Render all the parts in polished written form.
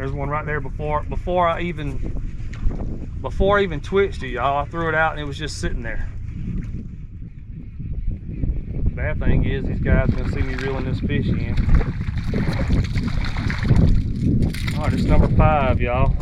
There's one right there before I even twitched it, y'all. I threw it out and it was just sitting there. Bad thing is these guys are gonna see me reeling this fish in. All right, it's number 5, y'all.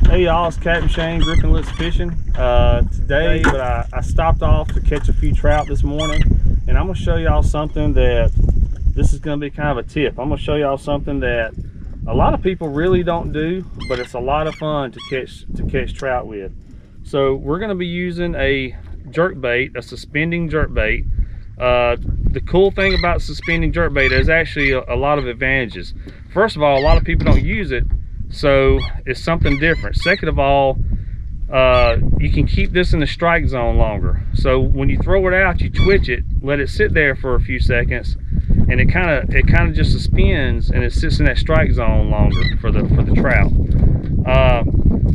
Hey y'all, it's Captain Shane, Gripping Lips Fishing today, but I stopped off to catch a few trout this morning, and I'm gonna show y'all something that this is gonna be kind of a tip. I'm gonna show y'all something that a lot of people really don't do, but it's a lot of fun to catch trout with. So we're gonna be using a jerk bait, a suspending jerk bait. The cool thing about suspending jerk bait, there's actually a lot of advantages. First of all, a lot of people don't use it, so it's something different. Second of all, you can keep this in the strike zone longer. So when you throw it out, you twitch it, let it sit there for a few seconds, and it kind of just suspends and it sits in that strike zone longer for the trout.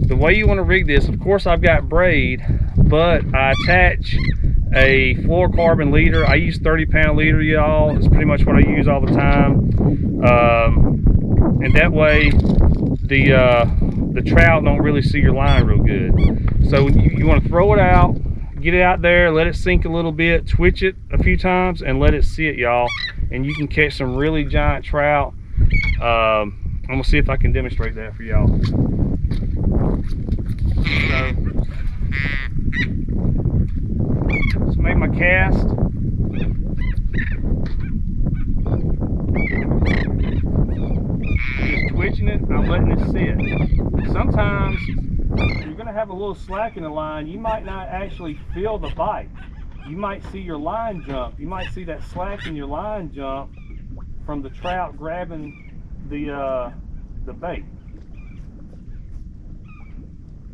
The way you want to rig this, of course, I've got braid, but I attach a fluorocarbon leader. I use 30-pound leader, y'all. It's pretty much what I use all the time, and that way the trout don't really see your line real good. So you want to throw it out, get it out there, let it sink a little bit, twitch it a few times, and let it sit, y'all, and you can catch some really giant trout. I'm gonna see if I can demonstrate that for y'all. So let's make my cast. Just twitching it, I'm letting it sit. Sometimes you're gonna have a little slack in the line. You might not actually feel the bite. You might see your line jump. You might see that slack in your line jump from the trout grabbing the bait.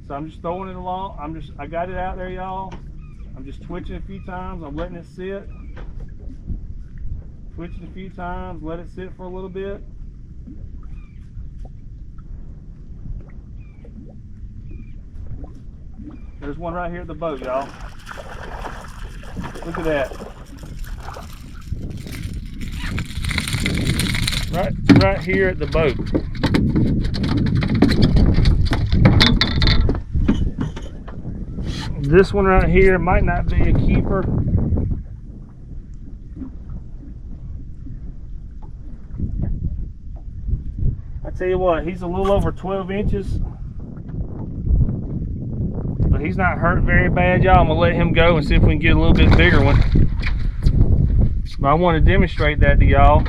So I'm just throwing it along. I got it out there, y'all. I'm just twitching a few times. I'm letting it sit. Twitching a few times, let it sit for a little bit. There's one right here at the boat, y'all. Look at that. Right here at the boat. This one right here might not be a keeper. I tell you what, he's a little over 12 inches. But he's not hurt very bad, y'all. I'm gonna let him go and see if we can get a little bit bigger one. But I want to demonstrate that to y'all.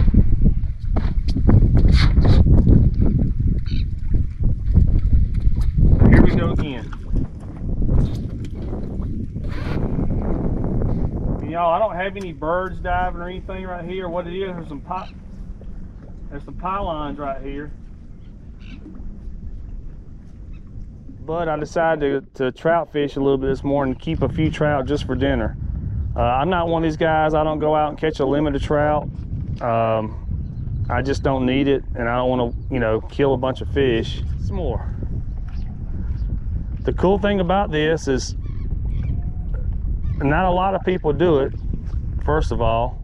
Here we go again. Y'all, I don't have any birds diving or anything right here. What it is, there's some pylons right here. But I decided to trout fish a little bit this morning, keep a few trout just for dinner. I'm not one of these guys. I don't go out and catch a limit of trout. I just don't need it, and I don't want to, you know, kill a bunch of fish. Some more. The cool thing about this is not a lot of people do it, first of all,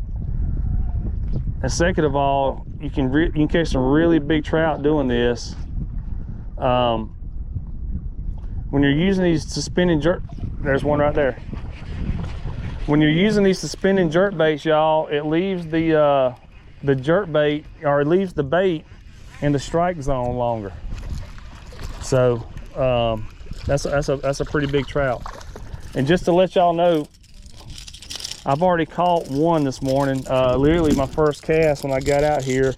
and second of all, you can catch some really big trout doing this. When you're using these suspending jerk, there's one right there. When you're using these suspending jerk baits, y'all, it leaves the jerk bait, or it leaves the bait in the strike zone longer. So you can catch some really big trout doing this. When you're using these suspending jerk baits, y'all, it leaves the jerk bait, or it leaves the bait in the strike zone longer. So So that's a pretty big trout. And just to let y'all know, I've already caught one this morning. Literally my first cast when I got out here.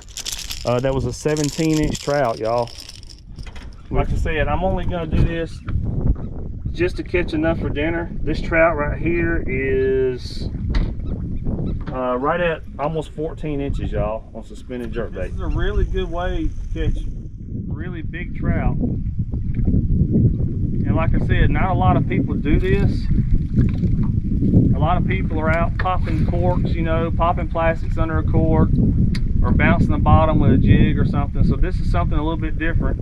That was a 17-inch trout, y'all. Like I said, I'm only gonna do this just to catch enough for dinner. This trout right here is right at almost 14 inches, y'all, on suspended jerkbait. This is a really good way to catch really big trout. And like I said, not a lot of people do this. A lot of people are out popping corks, you know, popping plastics under a cork or bouncing the bottom with a jig or something. So this is something a little bit different.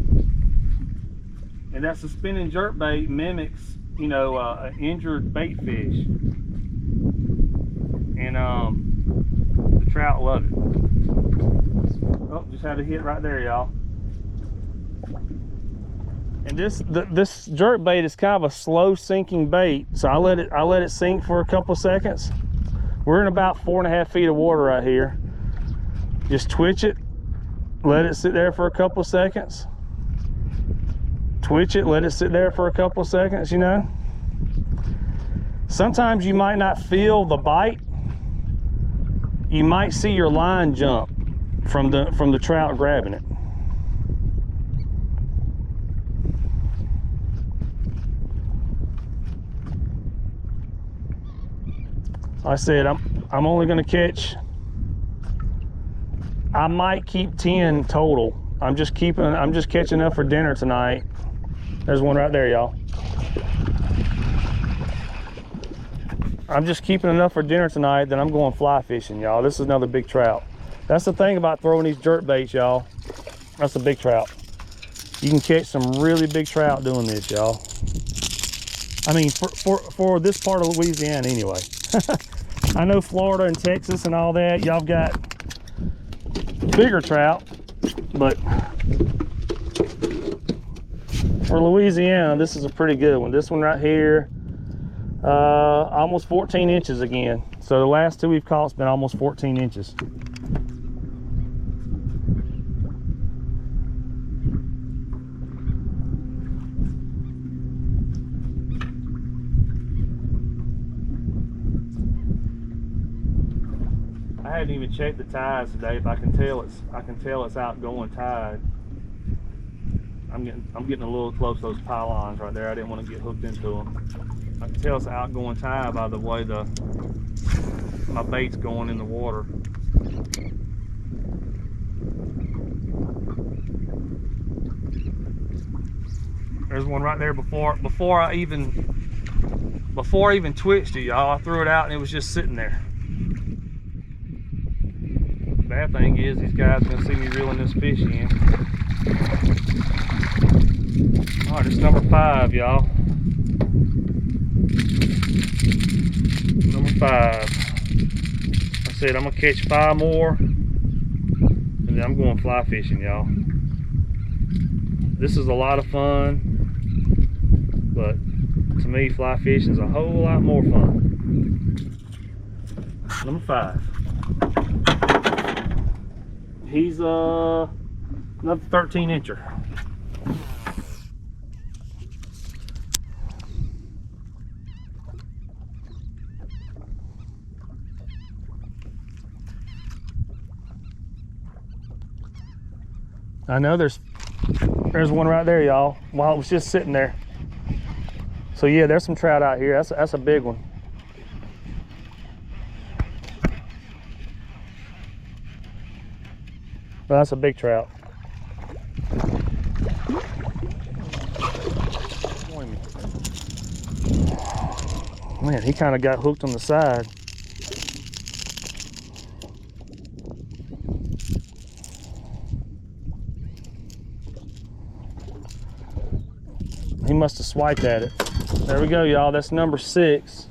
And that suspended jerkbait mimics, you know, an injured bait fish. And the trout love it. Oh, just had a hit right there, y'all. And this jerkbait is kind of a slow sinking bait, so I let it sink for a couple seconds. We're in about 4.5 feet of water right here. Just twitch it, let it sit there for a couple seconds. Twitch it, let it sit there for a couple seconds, you know. Sometimes you might not feel the bite. You might see your line jump from the trout grabbing it. I said I'm only going to catch, I might keep 10 total. I'm just catching up for dinner tonight. There's one right there, y'all. I'm just keeping enough for dinner tonight, then I'm going fly fishing, y'all. This is another big trout. That's the thing about throwing these jerk baits, y'all. That's a big trout. You can catch some really big trout doing this, y'all. I mean, for this part of Louisiana anyway. I know Florida and Texas and all that, y'all got bigger trout, but for Louisiana, this is a pretty good one. This one right here, almost 14 inches again. So the last two we've caught has been almost 14 inches. I hadn't even checked the tides today, but I can tell it's outgoing tide. I'm getting a little close to those pylons right there. I didn't want to get hooked into them. I can tell it's an outgoing tide by the way my bait's going in the water. There's one right there before I even twitched it, y'all. I threw it out and it was just sitting there. Bad thing is these guys are gonna see me reeling this fish in. All right, it's number 5, y'all. Number 5. I said I'm gonna catch 5 more, and then I'm going fly fishing, y'all. This is a lot of fun, but to me, fly fishing is a whole lot more fun. Number 5. He's another 13-incher. I know there's one right there, y'all, while it was just sitting there. So yeah, there's some trout out here. That's a big one. Well, that's a big trout. Man, he kind of got hooked on the side. He must have swiped at it. There we go, y'all. That's number 6.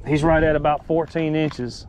He's right at about 14 inches.